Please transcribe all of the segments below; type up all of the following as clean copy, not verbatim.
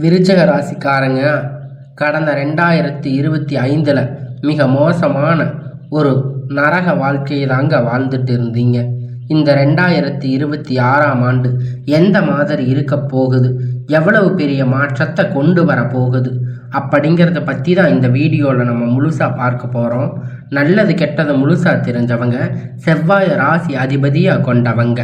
விருச்சக ராசிக்காரங்க கடந்த 2025 மிக மோசமான ஒரு நரக வாழ்க்கையை தாங்க வாழ்ந்துட்டு இருந்தீங்க. இந்த 2026ஆம் ஆண்டு எந்த மாதிரி இருக்க போகுது, எவ்வளவு பெரிய மாற்றத்தை கொண்டு வர போகுது அப்படிங்கிறத பற்றி தான் இந்த வீடியோவில் நம்ம முழுசாக பார்க்க போகிறோம். நல்லது கெட்டது முழுசாக தெரிஞ்சவங்க, செவ்வாய் ராசி அதிபதியாக கொண்டவங்க,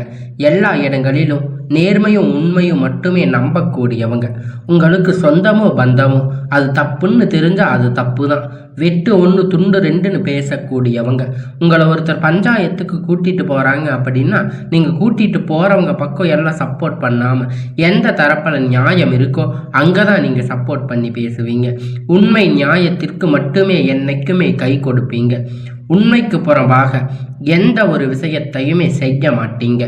எல்லா இடங்களிலும் நேர்மையும் உண்மையும் மட்டுமே நம்பக்கூடியவங்க, உங்களுக்கு சொந்தமோ பந்தமோ அது தப்புன்னு தெரிஞ்சால் அது தப்பு தான், வெட்டு 1 துண்டு 2ன்னு பேசக்கூடியவங்க, உங்களை ஒருத்தர் பஞ்சாயத்துக்கு கூட்டிகிட்டு போகிறாங்க அப்படின்னா நீங்கள் கூட்டிகிட்டு போகிறவங்க பக்கம் எல்லாம் சப்போர்ட் பண்ணாமல் எந்த தரப்பில் நியாயம் இருக்கோ அங்கே தான் நீங்கள் சப்போர்ட் பண்ணி பேசுவீங்க. உண்மை நியாயத்திற்கு மட்டுமே என்னைக்குமே கை கொடுப்பீங்க. உண்மைக்கு புறம்பாக எந்த ஒரு விஷயத்தையுமே செய்ய மாட்டீங்க.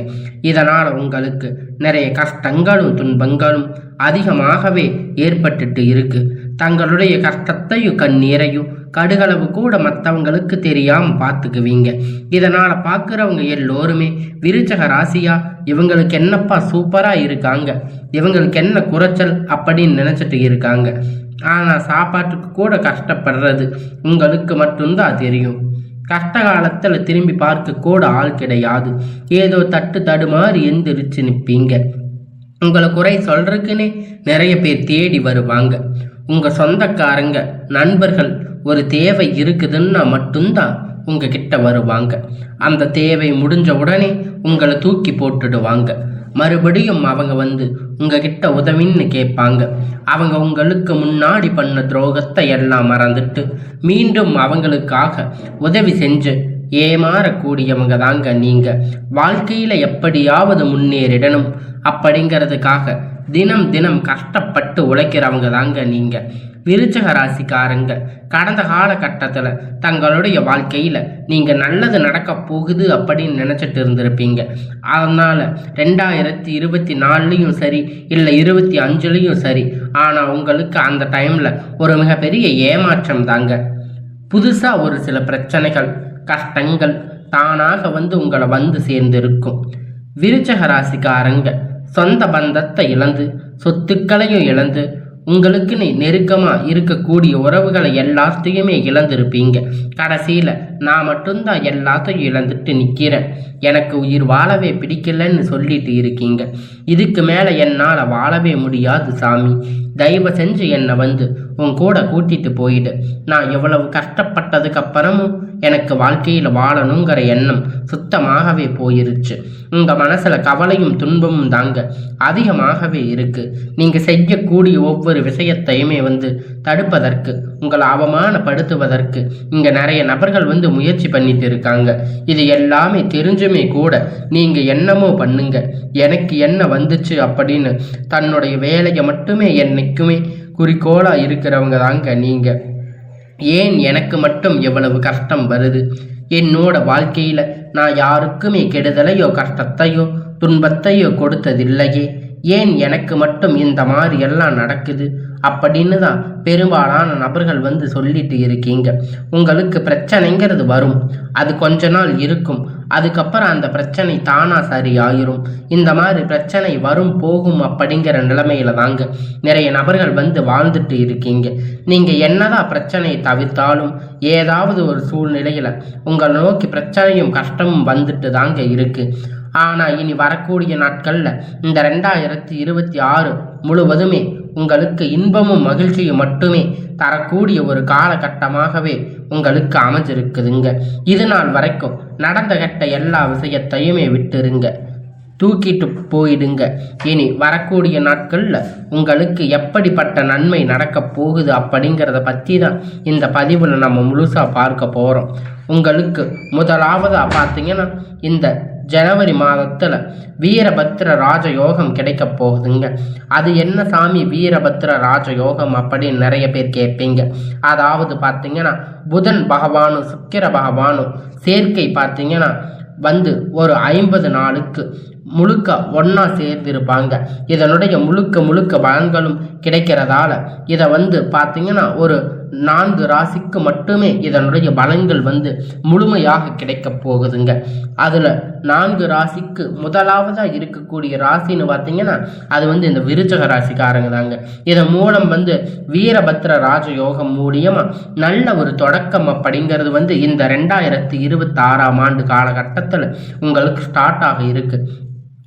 இதனால் உங்களுக்கு நிறைய கஷ்டங்களும் துன்பங்களும் அதிகமாகவே ஏற்பட்டுட்டு இருக்கு. தங்களுடைய கஷ்டத்தையும் கண்ணீரையும் கடுகளவு கூட மற்றவங்களுக்கு தெரியாமல் பார்த்துக்குவீங்க. இதனால் பார்க்குறவங்க எல்லோருமே விருச்சக ராசியா, இவங்களுக்கு என்னப்பா சூப்பராக இருக்காங்க, இவங்களுக்கு என்ன குறைச்சல் அப்படின்னு நினச்சிட்டு இருக்காங்க. ஆனால் சாப்பாட்டுக்கு கூட கஷ்டப்படுறது உங்களுக்கு மட்டும்தான் தெரியும். கஷ்ட காலத்தில் திரும்பி பார்க்க கூட ஆள் கிடையாது. ஏதோ தட்டு தடுமாறி எந்திரிச்சு நிற்பீங்க. உங்களை குறை சொல்றதுக்குன்னே நிறைய பேர் தேடி வருவாங்க. உங்கள் சொந்தக்காரங்க நண்பர்கள் ஒரு தேவை இருக்குதுன்னா மட்டும்தான் உங்ககிட்ட வருவாங்க. அந்த தேவை முடிஞ்ச உடனே உங்களை தூக்கி போட்டுடுவாங்க. மறுபடியும் அவங்க வந்து உங்ககிட்ட உதவின்னு கேட்பாங்க. அவங்க உங்களுக்கு முன்னாடி பண்ண துரோகத்தை எல்லாம் மறந்துட்டு மீண்டும் அவங்களுக்காக உதவி செஞ்சு ஏமாறக்கூடியவங்க தாங்க நீங்க. வாழ்க்கையில் எப்படியாவது முன்னேறிடணும் அப்படிங்கிறதுக்காக தினம் தினம் கஷ்டப்பட்டு உழைக்கிறவங்க தாங்க நீங்க. விருச்சக ராசிக்காரங்க கடந்த காலகட்டத்தில் தங்களுடைய வாழ்க்கையில் நீங்கள் நல்லது நடக்க போகுது அப்படின்னு நினச்சிட்டு இருந்திருப்பீங்க. அதனால் 2024லையும் சரி இல்லை 25லையும் சரி, ஆனால் உங்களுக்கு அந்த டைமில் ஒரு மிகப்பெரிய ஏமாற்றம் தாங்க. புதுசாக ஒரு சில பிரச்சனைகள் கஷ்டங்கள் தானாக வந்து உங்களை வந்து சேர்ந்திருக்கும். விருச்சக ராசிக்காரங்க சொந்த பந்தத்தை இழந்து சொத்துக்களையும் இழந்து உங்களுக்கு நெருக்கமாக இருக்கக்கூடிய உறவுகளை எல்லாத்தையுமே இழந்திருப்பீங்க. கடைசியில் நான் மட்டும்தான் எல்லாத்தையும் இழந்துட்டு நிற்கிறேன், எனக்கு உயிர் வாழவே பிடிக்கலன்னு சொல்லிட்டு இருக்கீங்க. இதுக்கு மேலே என்னால் வாழவே முடியாது சாமி, தயவு செஞ்சு என்னை வந்து உன் கூட கூட்டிட்டு போயிடு. நான் எவ்வளவு கஷ்டப்பட்டதுக்கு அப்புறமும் எனக்கு வாழ்க்கையில் வாழணுங்கிற எண்ணம் சுத்தமாகவே போயிருச்சு. உங்கள் மனசில் கவலையும் துன்பமும் தாங்க அதிகமாகவே இருக்குது. நீங்கள் செய்யக்கூடிய ஒவ்வொரு விஷயத்தையுமே வந்து தடுப்பதற்கு, உங்களை அவமானப்படுத்துவதற்கு இங்கே நிறைய நபர்கள் வந்து முயற்சி பண்ணிட்டு இருக்காங்க. இது எல்லாமே தெரிஞ்சுமே கூட நீங்கள் என்னமோ பண்ணுங்க, எனக்கு என்ன வந்துச்சு அப்படின்னு தன்னுடைய வேலையை மட்டுமே என்னைக்குமே குறிக்கோளாக இருக்கிறவங்க தாங்க நீங்கள். ஏன் எனக்கு மட்டும் எவ்வளவு கஷ்டம் வருது, என்னோட வாழ்க்கையில் நான் யாருக்குமே கெடுதலையோ கஷ்டத்தையோ துன்பத்தையோ கொடுத்ததில்லையே, ஏன் எனக்கு மட்டும் இந்த மாதிரி எல்லாம் நடக்குது அப்படின்னு தான் பெரும்பாலான நபர்கள் வந்து சொல்லிட்டு இருக்கீங்க. உங்களுக்கு பிரச்சனைங்கிறது வரும், அது கொஞ்ச நாள் இருக்கும், அதுக்கப்புறம் அந்த பிரச்சனை தானா சரியாயிரும். இந்த மாதிரி பிரச்சனை வரும் போகும் அப்படிங்கிற நிலைமையில தாங்க நிறைய நபர்கள் வந்து வாழ்ந்துட்டு இருக்கீங்க. நீங்க என்னதான் பிரச்சனையை தவிர்த்தாலும் ஏதாவது ஒரு சூழ்நிலையில உங்களை நோக்கி பிரச்சனையும் கஷ்டமும் வந்துட்டு தாங்க இருக்கு. ஆனால் இனி வரக்கூடிய நாட்களில் இந்த 2026 முழுவதுமே உங்களுக்கு இன்பமும் மகிழ்ச்சியும் மட்டுமே தரக்கூடிய ஒரு காலகட்டமாகவே உங்களுக்கு அமைஞ்சிருக்குதுங்க. இது நாள் வரைக்கும் நடந்த கெட்ட எல்லா விஷயத்தையுமே விட்டுருங்க, தூக்கிட்டு போயிடுங்க. இனி வரக்கூடிய நாட்களில் உங்களுக்கு எப்படிப்பட்ட நன்மை நடக்க போகுது அப்படிங்கிறத பற்றி தான் இந்த பதிவில் நம்ம முழுசாக பார்க்க போகிறோம். உங்களுக்கு முதலாவதாக பார்த்தீங்கன்னா இந்த ஜனவரி மாதத்தில் வீரபத்திர ராஜயோகம் கிடைக்க போகுதுங்க. அது என்ன சாமி வீரபத்திர ராஜயோகம் அப்படின்னு நிறைய பேர் கேட்பீங்க. அதாவது பார்த்தீங்கன்னா புதன் பகவானும் சுக்கிர பகவானும் சேர்க்கை பார்த்தீங்கன்னா வந்து ஒரு 50 நாளுக்கு முழுக்க ஒன்றா சேர்ந்திருப்பாங்க. இதனுடைய முழுக்க பலன்களும் கிடைக்கிறதால இதை பார்த்தீங்கன்னா ஒரு 4 ராசிக்கு மட்டுமே இதனுடைய பலன்கள் முழுமையாக கிடைக்க போகுதுங்க. அதில் 4 ராசிக்கு முதலாவதாக இருக்கக்கூடிய ராசின்னு பார்த்தீங்கன்னா அது இந்த விருச்சக ராசிக்காரங்க தாங்க. இதன் மூலம் வீரபத்ர ராஜயோகம் மூலியமாக நல்ல ஒரு தொடக்கம் அப்படிங்கிறது இந்த 2026ஆம் ஆண்டு காலகட்டத்தில் உங்களுக்கு ஸ்டார்ட் ஆக இருக்கு,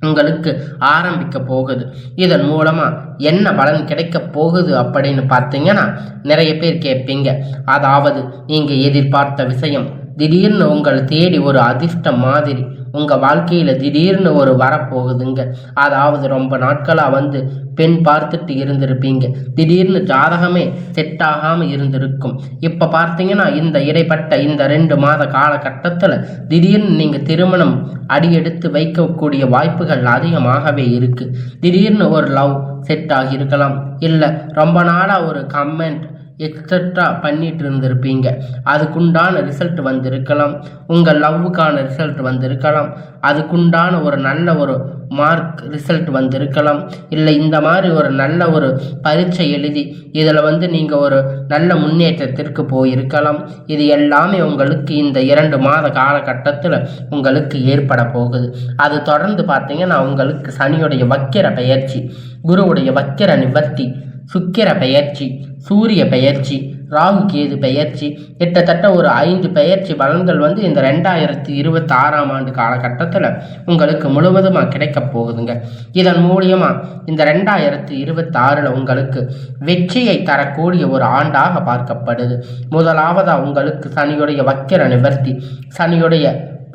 உங்களுக்கு ஆரம்பிக்க போகுது. இதன் மூலமா என்ன பலன் கிடைக்க போகுது அப்படின்னு பார்த்தீங்கன்னா நிறைய பேர் கேட்பீங்க. அதாவது நீங்க எதிர்பார்த்த விஷயம் திடீர்னு உங்களை தேடி ஒரு அதிர்ஷ்டம் மாதிரி உங்கள் வாழ்க்கையில் திடீர்னு ஒரு வரப்போகுதுங்க. அதாவது ரொம்ப நாட்களாக பெண் பார்த்துட்டு இருந்திருப்பீங்க, திடீர்னு ஜாதகமே செட் ஆகாமல் இருந்திருக்கும். இப்போ பார்த்தீங்கன்னா இந்த இடைப்பட்ட இந்த 2 மாத காலகட்டத்தில் திடீர்னு நீங்கள் திருமணம் அடியெடுத்து வைக்கக்கூடிய வாய்ப்புகள் அதிகமாகவே இருக்குது. திடீர்னு ஒரு லவ் செட் ஆகியிருக்கலாம், இல்லை ரொம்ப நாளாக ஒரு கமெண்ட் எக்ஸட்ரா பண்ணிட்டு இருந்திருப்பீங்க, அதுக்குண்டான ரிசல்ட் வந்திருக்கலாம். உங்கள் லவ்வுக்கான ரிசல்ட் வந்திருக்கலாம், அதுக்குண்டான ஒரு நல்ல ஒரு மார்க் ரிசல்ட் வந்திருக்கலாம். இல்லை இந்த மாதிரி ஒரு நல்ல ஒரு பரீட்சை எழுதி இதில் நீங்கள் ஒரு நல்ல முன்னேற்றத்திற்கு போயிருக்கலாம். இது எல்லாமே உங்களுக்கு இந்த 2 மாத காலகட்டத்தில் உங்களுக்கு ஏற்பட போகுது. அது தொடர்ந்து பார்த்தீங்கன்னா உங்களுக்கு சனியுடைய வக்கிர பெயர்ச்சி, குருவுடைய வக்கிர நிவர்த்தி, சுக்கிர பெயர்ச்சி, சூரிய பெயர்ச்சி, ராகு கேது பெயர்ச்சி, கிட்டத்தட்ட ஒரு 5 பெயர்ச்சி பலன்கள் இந்த 2026ஆம் ஆண்டு காலகட்டத்தில் உங்களுக்கு முழுவதுமாக கிடைக்க போகுதுங்க. இதன் மூலியமாக இந்த 2026 உங்களுக்கு வெற்றியை தரக்கூடிய ஒரு ஆண்டாக பார்க்கப்படுது. முதலாவதாக உங்களுக்கு சனியுடைய வக்கிர நிவர்த்தி, சனியுடைய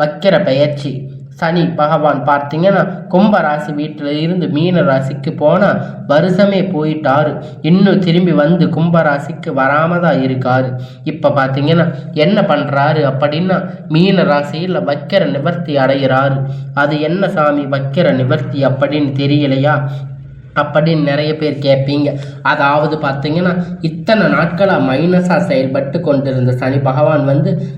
வக்கிர பெயர்ச்சி. சனி பகவான் பார்த்தீங்கன்னா கும்ப ராசி வீட்டில் இருந்து மீன ராசிக்கு போனால் வருஷமே போயிட்டாரு, இன்னும் திரும்பி கும்ப ராசிக்கு வராம தான் இருக்காரு. இப்போ பார்த்தீங்கன்னா என்ன பண்ணுறாரு அப்படின்னா மீன ராசியில் வக்கிர நிவர்த்தி அடைகிறாரு. அது என்ன சாமி வக்கிர நிவர்த்தி அப்படின்னு தெரியலையா அப்படின்னு நிறைய பேர் கேட்பீங்க. அதாவது பார்த்தீங்கன்னா இத்தனை நாட்களாக மைனஸாக செயல்பட்டு கொண்டிருந்த சனி பகவான்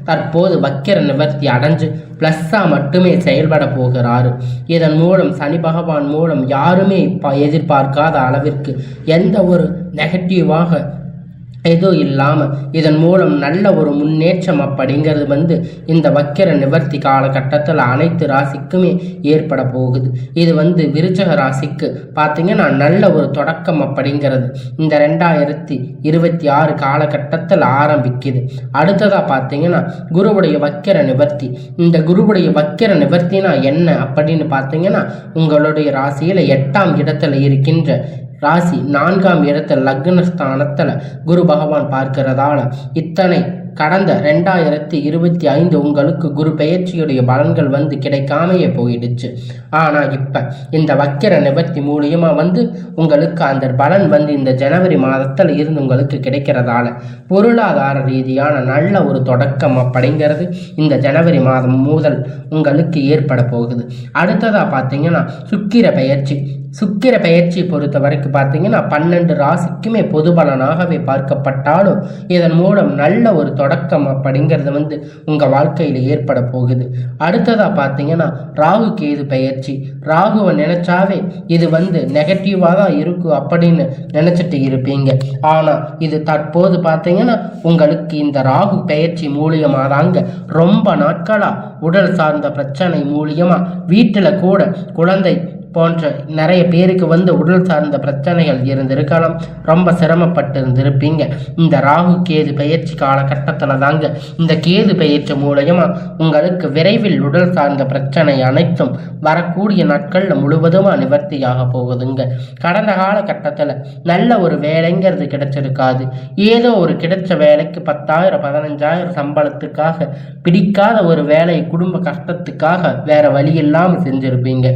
தற்போது வக்கிர நிவர்த்தி அடைஞ்சு ப்ளஸ்ஸாக மட்டுமே செயல்பட போகிறாரு. இதன் மூலம் சனி பகவான் மூலம் யாருமே எதிர்பார்க்காத அளவிற்கு எந்த ஒரு நெகட்டிவாக எதுவும் இல்லாமல் இதன் மூலம் நல்ல ஒரு முன்னேற்றம் அப்படிங்கிறது இந்த வக்கிர நிவர்த்தி காலகட்டத்தில் அனைத்து ராசிக்குமே ஏற்பட போகுது. இது விருச்சக ராசிக்கு பார்த்தீங்கன்னா நல்ல ஒரு தொடக்கம் அப்படிங்கிறது இந்த 2026 காலகட்டத்தில் ஆரம்பிக்குது. அடுத்ததாக பார்த்தீங்கன்னா குருவுடைய வக்கிர நிவர்த்தி. இந்த குருவுடைய வக்கிர நிவர்த்தினா என்ன அப்படின்னு பார்த்தீங்கன்னா உங்களுடைய ராசியில் 8ஆம் இடத்துல இருக்கின்ற ராசி 4ஆம் இடத்துல லக்னஸ்தானத்தில் குரு பகவான் பார்க்கிறதால இத்தனை கடந்த 2025 உங்களுக்கு குரு பெயர்ச்சியுடைய பலன்கள் கிடைக்காமையே போயிடுச்சு. ஆனால் இப்போ இந்த வக்கிர நிவர்த்தி மூலியமாக உங்களுக்கு அந்த பலன் இந்த ஜனவரி மாதத்தில் இருந்து உங்களுக்கு கிடைக்கிறதால பொருளாதார ரீதியான நல்ல ஒரு தொடக்கம் அப்படிங்கிறது இந்த ஜனவரி மாதம் முதல் உங்களுக்கு ஏற்பட போகுது. அடுத்ததாக பார்த்தீங்கன்னா சுக்கிர பெயர்ச்சி. சுக்கிர பெயர்ச்சி பொறுத்த வரைக்கும் பார்த்தீங்கன்னா 12 ராசிக்குமே பொது பலனாகவே பார்க்கப்பட்டாலும் இதன் மூலம் நல்ல ஒரு தொடக்கம் அப்படிங்கிறது உங்கள் வாழ்க்கையில் ஏற்பட போகுது. அடுத்ததாக பார்த்தீங்கன்னா ராகு கேது பெயர்ச்சி. ராகுவை நினைச்சாவே இது நெகட்டிவாக தான் இருக்கும் அப்படின்னு நினச்சிட்டு இருப்பீங்க. ஆனால் இது தற்போது பார்த்தீங்கன்னா உங்களுக்கு இந்த ராகு பெயர்ச்சி மூலியமாக தாங்க ரொம்ப நாட்களாக உடல் சார்ந்த பிரச்சனை மூலியமாக வீட்டில் கூட குழந்தை போன்ற நிறைய பேருக்கு உடல் சார்ந்த பிரச்சனைகள் இருந்திருக்கலாம், ரொம்ப சிரமப்பட்டு இருந்திருப்பீங்க. இந்த ராகு கேது பயிற்சி காலகட்டத்தில் தாங்க இந்த கேது பயிற்சி மூலயமா உங்களுக்கு விரைவில் உடல் சார்ந்த பிரச்சனை அனைத்தும் வரக்கூடிய நாட்களில் முழுவதுமாக நிவர்த்தியாக போகுதுங்க. கடந்த காலகட்டத்தில் நல்ல ஒரு வேலைங்கிறது கிடைச்சிருக்காது. ஏதோ ஒரு கிடைச்ச வேலைக்கு 10,000 15,000 சம்பளத்துக்காக பிடிக்காத ஒரு வேலை குடும்ப கஷ்டத்துக்காக வேற வழி இல்லாமல் செஞ்சிருப்பீங்க.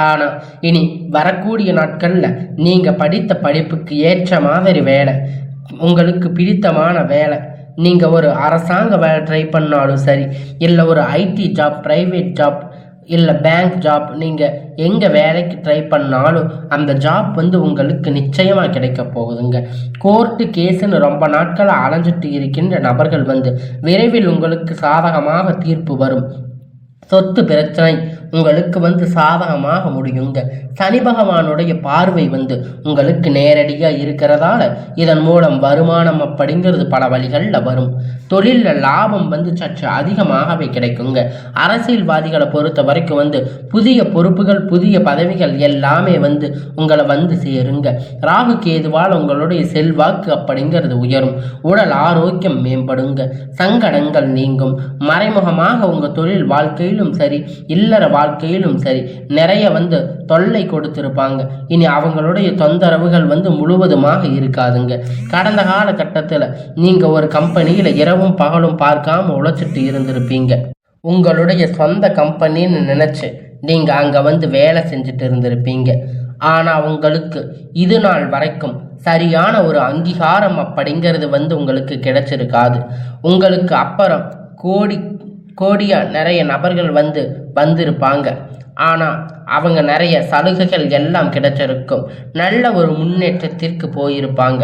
ஆனால் இனி வரக்கூடிய நாட்களில் நீங்கள் படித்த படிப்புக்கு ஏற்ற மாதிரி வேலை, உங்களுக்கு பிடித்தமான வேலை, நீங்கள் ஒரு அரசாங்க வேலை ட்ரை பண்ணாலும் சரி, இல்லை ஒரு ஐடி ஜாப், ப்ரைவேட் ஜாப், இல்லை பேங்க் ஜாப், நீங்கள் எங்கே வேலைக்கு ட்ரை பண்ணாலும் அந்த ஜாப் உங்களுக்கு நிச்சயமாக கிடைக்க போகுதுங்க. கோர்ட்டு கேஸுன்னு ரொம்ப நாட்களாக அலைஞ்சிட்டு இருக்கின்ற நபர்கள் விரைவில் உங்களுக்கு சாதகமாக தீர்ப்பு வரும். சொத்து பிரச்சனை உங்களுக்கு வந்து சாதகமாக முடியுங்க. சனி பகவானுடைய பார்வை வந்து உங்களுக்கு நேரடியாக இருக்கிறதால இதன் மூலம் வருமானம் அப்படிங்கிறது பல வழிகளில் வரும். தொழிலில் லாபம் வந்து சற்று அதிகமாகவே கிடைக்குங்க. அரசியல்வாதிகளை பொறுத்த வரைக்கும் வந்து புதிய பொறுப்புகள் புதிய பதவிகள் எல்லாமே வந்து உங்களை வந்து சேருங்க. ராகு கேதுவால் உங்களுடைய செல்வாக்கு அப்படிங்கிறது உயரும். உடல் ஆரோக்கியம் மேம்படுங்க. சங்கடங்கள் நீங்கும். மறைமுகமாக உங்கள் தொழில் வாழ்க்கையிலும் சரி இல்லற வாழ்க்கையிலும் சரி நிறைய வந்து தொல்லை கொடுத்திருப்பாங்க. இனி அவங்களுடைய தொந்தரவுகள் வந்து முழுவதுமாக இருக்காதுங்க. கடந்த காலகட்டத்தில் நீங்க ஒரு கம்பெனியில இரவும் பகலும் பார்க்காம உழைச்சிட்டு இருந்திருப்பீங்க. உங்களுடைய சொந்த கம்பெனின்னு நினைச்சு நீங்க அங்க வந்து வேலை செஞ்சுட்டு இருந்திருப்பீங்க. ஆனா உங்களுக்கு இது நாள் வரைக்கும் சரியான ஒரு அங்கீகாரம் அப்படிங்கிறது வந்து உங்களுக்கு கிடைச்சிருக்காது. உங்களுக்கு அப்புறம் கோடியா நிறைய நபர்கள் வந்திருப்பாங்க. ஆனால் அவங்க நிறைய சலுகைகள் எல்லாம் கிடைச்சிருக்கும். நல்ல ஒரு முன்னேற்றத்திற்கு போயிருப்பாங்க.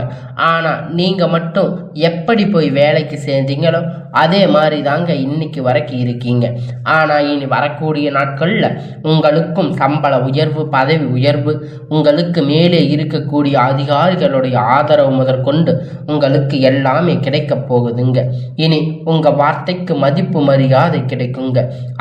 ஆனால் நீங்கள் மட்டும் எப்படி போய் வேலைக்கு சேர்ந்தீங்களோ அதே மாதிரி தாங்க இன்னைக்கு வரைக்கும் இருக்கீங்க. ஆனால் இனி வரக்கூடிய நாட்களில் உங்களுக்கும் சம்பள உயர்வு பதவி உயர்வு உங்களுக்கு மேலே இருக்கக்கூடிய அதிகாரிகளுடைய ஆதரவு முதற்கொண்டு உங்களுக்கு எல்லாமே கிடைக்க போகுதுங்க. இனி உங்கள் வார்த்தைக்கு மதிப்பு மரியாதை கிடைக்குங்க.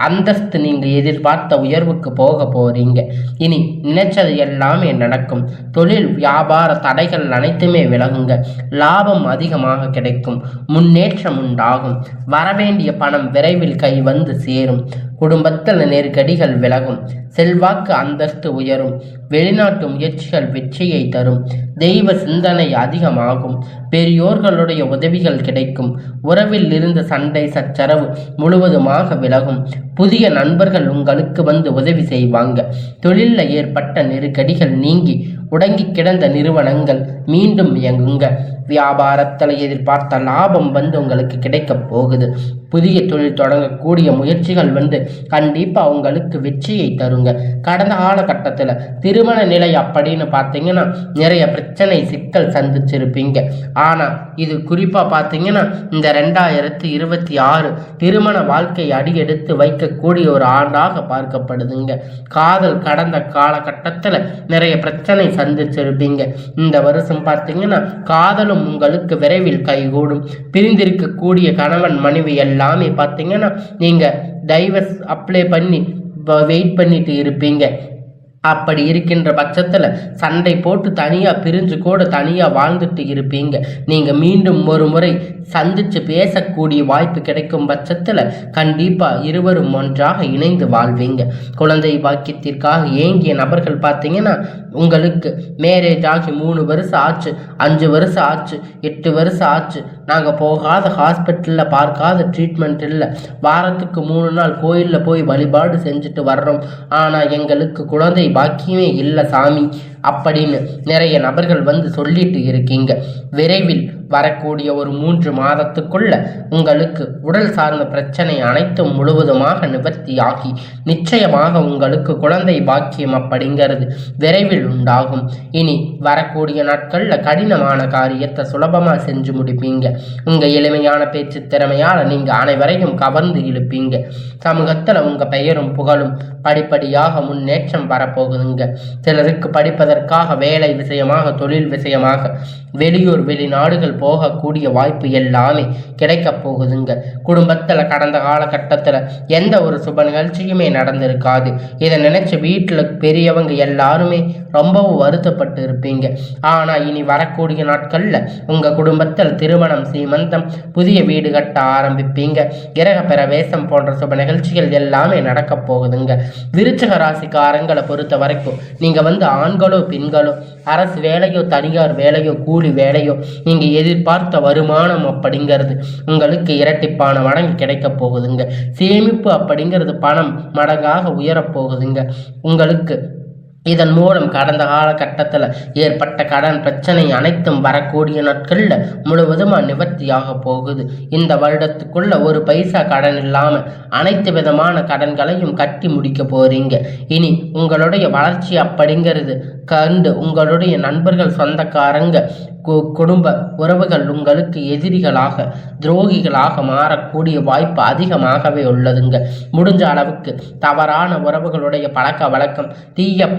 அந்தஸ்து நீங்கள் எதிர்பார்த்த உயர்வுக்கு போக போறீங்க. இனி நினைச்சது எல்லாமே நடக்கும். தொழில் வியாபார தடைகள் அனைத்துமே விலகுங்க. லாபம் அதிகமாக கிடைக்கும். முன்னேற்றம் உண்டாகும். வரவேண்டிய பணம் விரைவில் கை வந்து சேரும். குடும்பத்தில் நெருக்கடிகள் விலகும். செல்வாக்கு அந்தஸ்து உயரும். வெளிநாட்டு முயற்சிகள் வெற்றியை தரும். தெய்வ சிந்தனை அதிகமாகும். பெரியோர்களுடைய உதவிகள் கிடைக்கும். உறவில் இருந்த சண்டை சச்சரவு முழுவதுமாக விலகும். புதிய நண்பர்கள் உங்களுக்கு வந்து உதவி செய்வாங்க. தொழிலில் ஏற்பட்ட நெருக்கடிகள் நீங்கி உடங்கி கிடந்த நிறுவனங்கள் மீண்டும் இயங்குங்க. வியாபாரத்தில் எதிர்பார்த்த லாபம் வந்து உங்களுக்கு கிடைக்க போகுது. புதிய தொழில் தொடங்கக்கூடிய முயற்சிகள் வந்து கண்டிப்பாக உங்களுக்கு வெற்றியை தருங்க. கடந்த காலகட்டத்தில் திருமண நிலை அப்படின்னு பார்த்தீங்கன்னா நிறைய பிரச்சனை சிக்கல் சந்திச்சிருப்பீங்க. ஆனால் இது குறிப்பாக பார்த்தீங்கன்னா இந்த 2026 திருமண வாழ்க்கை அடியெடுத்து வைக்கக்கூடிய ஒரு ஆண்டாக பார்க்கப்படுதுங்க. காதல் கடந்த காலகட்டத்தில் நிறைய பிரச்சனை சந்திச்சிருப்பீங்க. இந்த வருஷம் பார்த்தீங்கன்னா காதலும் உங்களுக்கு விரைவில் கைகூடும். பிரிந்திருக்கக்கூடிய கணவன் மனைவி எல்லாமே பார்த்தீங்கன்னா நீங்க டைவர்ஸ் அப்ளை பண்ணி வெயிட் பண்ணிட்டு இருப்பீங்க. அப்படி இருக்கின்ற பட்சத்தில் சண்டை போட்டு தனியாக பிரிஞ்சு கூட தனியாக வாழ்ந்துட்டு இருப்பீங்க. நீங்கள் மீண்டும் ஒரு முறை சந்தித்து பேசக்கூடிய வாய்ப்பு கிடைக்கும் பட்சத்தில் கண்டிப்பாக இருவரும் ஒன்றாக இணைந்து வாழ்வீங்க. குழந்தை பாக்கியத்திற்காக ஏங்கிய நபர்கள் பார்த்தீங்கன்னா உங்களுக்கு மேரேஜ் ஆகி 3 வருஷம் ஆச்சு, 5 வருஷம் ஆச்சு, 8 வருஷம் ஆச்சு, நாங்கள் போகாத ஹாஸ்பிட்டலில் பார்க்காத ட்ரீட்மெண்ட் இல்லை, வாரத்துக்கு 3 நாள் கோயிலில் போய் வழிபாடு செஞ்சுட்டு வர்றோம், ஆனால் எங்களுக்கு குழந்தை பாக்கியமே இல்லை சாமி அப்படின்னு நிறைய நபர்கள் வந்து சொல்லிட்டு இருக்கீங்க. விரைவில் வரக்கூடிய ஒரு 3 மாதத்துக்குள்ள உங்களுக்கு உடல் சார்ந்த பிரச்சனை அனைத்தும் முழுவதுமாக நிவர்த்தியாகி நிச்சயமாக உங்களுக்கு குழந்தை பாக்கியம் அப்படிங்கிறது விரைவில் உண்டாகும். இனி வரக்கூடிய நாட்களில் கடினமான காரியத்தை சுலபமாக செஞ்சு முடிப்பீங்க. உங்கள் எளிமையான பேச்சு திறமையால் நீங்கள் அனைவரையும் கவர்ந்து இழுப்பீங்க. சமூகத்தில் உங்கள் பெயரும் புகழும் படிப்படியாக முன்னேற்றம் வரப்போகுதுங்க. சிலருக்கு படிப்பதற்காக வேலை விஷயமாக தொழில் விஷயமாக வெளியூர் வெளிநாடுகள் போகக்கூடிய வாய்ப்பு எல்லாமே கிடைக்க போகுதுங்க. குடும்பத்தில் கடந்த காலகட்டத்தில் எந்த ஒரு சுப நிகழ்ச்சியுமே நடந்திருக்காது. இதை நினைச்சு வீட்டில் பெரியவங்க எல்லாருமே ரொம்பவும் வருத்தப்பட்டு இருப்பீங்க. ஆனால் இனி வரக்கூடிய நாட்களில் உங்கள் குடும்பத்தில் திருமணம் சீமந்தம் புதிய வீடு கட்ட ஆரம்பிப்பீங்க. கிரக பிரவேசம் போன்ற சுப நிகழ்ச்சிகள் எல்லாமே நடக்க போகுதுங்க. விருச்சிக ராசிக்காரங்களை பொறுத்த வரைக்கும் நீங்கள் ஆண்களோ பெண்களோ அரசு வேலையோ தனியார் வேலையோ கூலி வேலையோ நீங்கள் எதிர்பார்த்த வருமானம் அப்படிங்கிறது உங்களுக்கு இரட்டிப்பான மடங்கு கிடைக்க போகுதுங்க. சேமிப்பு அப்படிங்கிறது பணம் மடங்காக உயரப்போகுதுங்க. உங்களுக்கு இதன் மூலம் கடந்த காலகட்டத்தில் ஏற்பட்ட கடன் பிரச்சனை அனைத்தும் வரக்கூடிய நாட்களில் முழுவதுமாக நிவர்த்தியாக போகுது. இந்த வருடத்துக்குள்ள ஒரு பைசா கடன் இல்லாமல் அனைத்து விதமான கடன்களையும் கட்டி முடிக்க போறீங்க. இனி உங்களுடைய வளர்ச்சி அப்படிங்கிறது கண்டு உங்களுடைய நண்பர்கள், சொந்தக்காரங்க, குடும்ப உறவுகள் உங்களுக்கு எதிரிகளாக, துரோகிகளாக மாறக்கூடிய வாய்ப்பு அதிகமாகவே உள்ளதுங்க. முடிஞ்ச அளவுக்கு தவறான உறவுகளுடைய பழக்க வழக்கம், தீய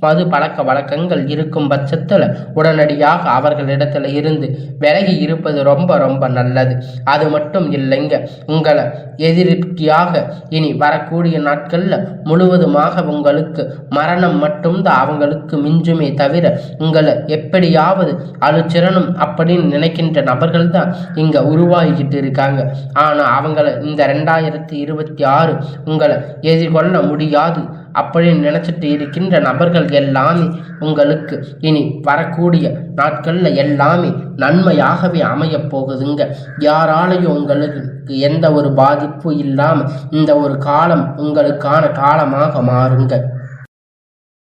மது பழக்க வழக்கங்கள் இருக்கும் பட்சத்தில் உடனடியாக அவர்களிடத்துல இருந்து விலகி இருப்பது ரொம்ப ரொம்ப நல்லது. அது மட்டும் இல்லைங்க, உங்களை எதிர்க்கியாக இனி வரக்கூடிய நாட்களில் முழுவதுமாக உங்களுக்கு மரணம் மட்டும்தான் அவங்களுக்கு மிஞ்சுமே தவிர உங்களை எப்படியாவது அழுச்சிரணும் அப்படின்னு நினைக்கின்ற நபர்கள் தான் இங்க உருவாகிக்கிட்டு இருக்காங்க. ஆனா அவங்கள இந்த 2026 உங்களை எதிர்கொள்ள முடியாது அப்படின்னு நினைச்சிட்டு இருக்கின்ற நபர்கள் எல்லாமே உங்களுக்கு இனி வரக்கூடிய நாட்கள்ல எல்லாமே நன்மையாகவே அமைய போகுதுங்க. யாராலையும் உங்களுக்கு எந்த ஒரு பாதிப்பும் இல்லாம இந்த ஒரு காலம் உங்களுக்கான காலமாக மாறுங்க.